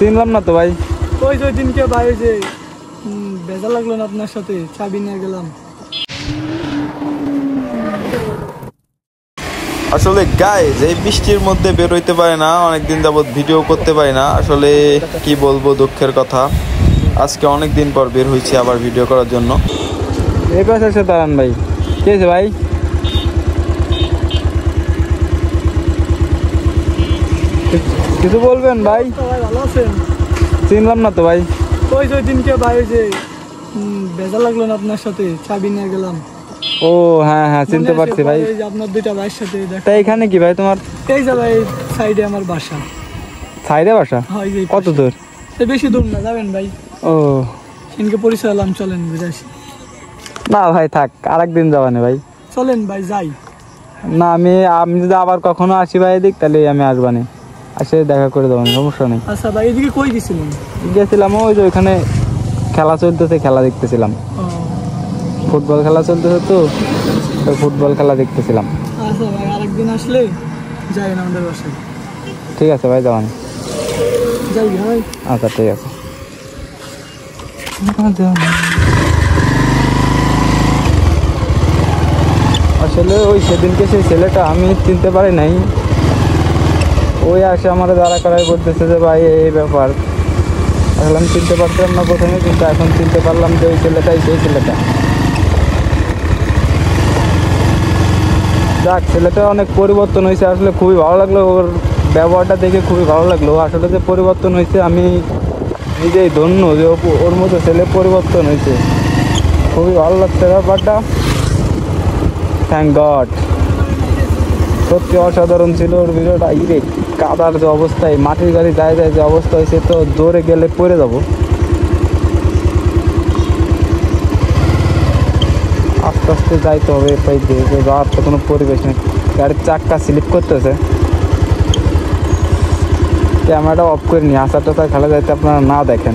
চিনলাম না তো ভাই। ওই যে দিনকে ভাই যে বেজা লাগলো না আপনার সাথে, চাবি নিয়ে গেলাম। আসলে গাইজ এই বৃষ্টির মধ্যে বের হইতে পারে না, অনেকদিন যাবত ভিডিও করতে পারি না। আসলে কি বলবো, দুঃখের কথা। আজকে অনেক দিন পর বের হয়েছে আবার ভিডিও করার জন্য। এই পাশে এসে দাঁড়ান ভাই। কি আছে ভাই? কিছু বলবেন ভাই? ভাই ভালো আছেন? চিনলাম না তো ভাই। ওই যে দিনকে ভাই যে বেজা লাগলো না আপনার সাথে, চাবি নিয়ে গেলাম। ও হ্যাঁ হ্যাঁ, চিনতে পারছি ভাই। এই যে আপনার দুইটা ভাইয়ের সাথে তা এখানে কি ভাই তোমার? এই যে ভাই সাইডে আমার বাসা। সাইডে বাসা? হয় যে কত দূর? বেশি দূর না, যাবেন ভাই। ও সেদিনকে পরিচয় হলাম, চলেন বুঝে আসি। না ভাই থাক, আরেকদিন যাবানে ভাই। চলেন ভাই যাই। না আমি যদি আবার কখনো আসি ভাই এদিক, তাহলে আমি আসবানি, আসে দেখা করে দেবেন, সমস্যা নেই। আচ্ছা ভাই, এদিকে কই গেছিলেন? গেছিলাম ওই যে ওইখানে খেলা চলতেছে, খেলা দেখতেছিলাম। ফুটবল খেলা চলতেছে তো, ফুটবল খেলা দেখতেছিলাম। আচ্ছা ভাই, আরেকদিন আসলে যাই না আমাদের বাসায়। ঠিক আছে ভাই, যাবানি। যাই ভাই। আচ্ছা ঠিক আছে। আসলে ওই সেদিনকে সেই ছেলেটা আমি চিনতে পারি নাই। ওই আসে আমার দাঁড়া করাই বলতেছে যে ভাই এই ব্যাপার। আসলে আমি চিনতে পারতাম না প্রথমে, কিন্তু এখন চিনতে পারলাম যে ওই ছেলেটাই সেই ছেলেটা। যাক, ছেলেটা অনেক পরিবর্তন হয়েছে, আসলে খুবই ভালো লাগলো। ওর ব্যবহারটা দেখে খুবই ভালো লাগলো। আসলে যে পরিবর্তন হয়েছে, আমি নিজেই ধন্য যে ওর মতো ছেলে পরিবর্তন হয়েছে। খুবই ভালো লাগছে ব্যাপারটা। Thank god. সত্যি অসাধারণ ছিল ওর ভিডিওটা। ইরে কাদার যে অবস্থায়, মাটির গাড়ি যায় যায় যে অবস্থা হয়েছে, তো জোরে গেলে পড়ে যাব। আস্তে আস্তে যাইতে হবে, তাই যাওয়ার তো কোনো পরিবেশ নেই। গাড়ির চাক্কা স্লিপ করতেছে। ক্যামেরাটা অফ করে নিয়ে আসার টাসার খেলা যাইতে আপনারা না দেখেন।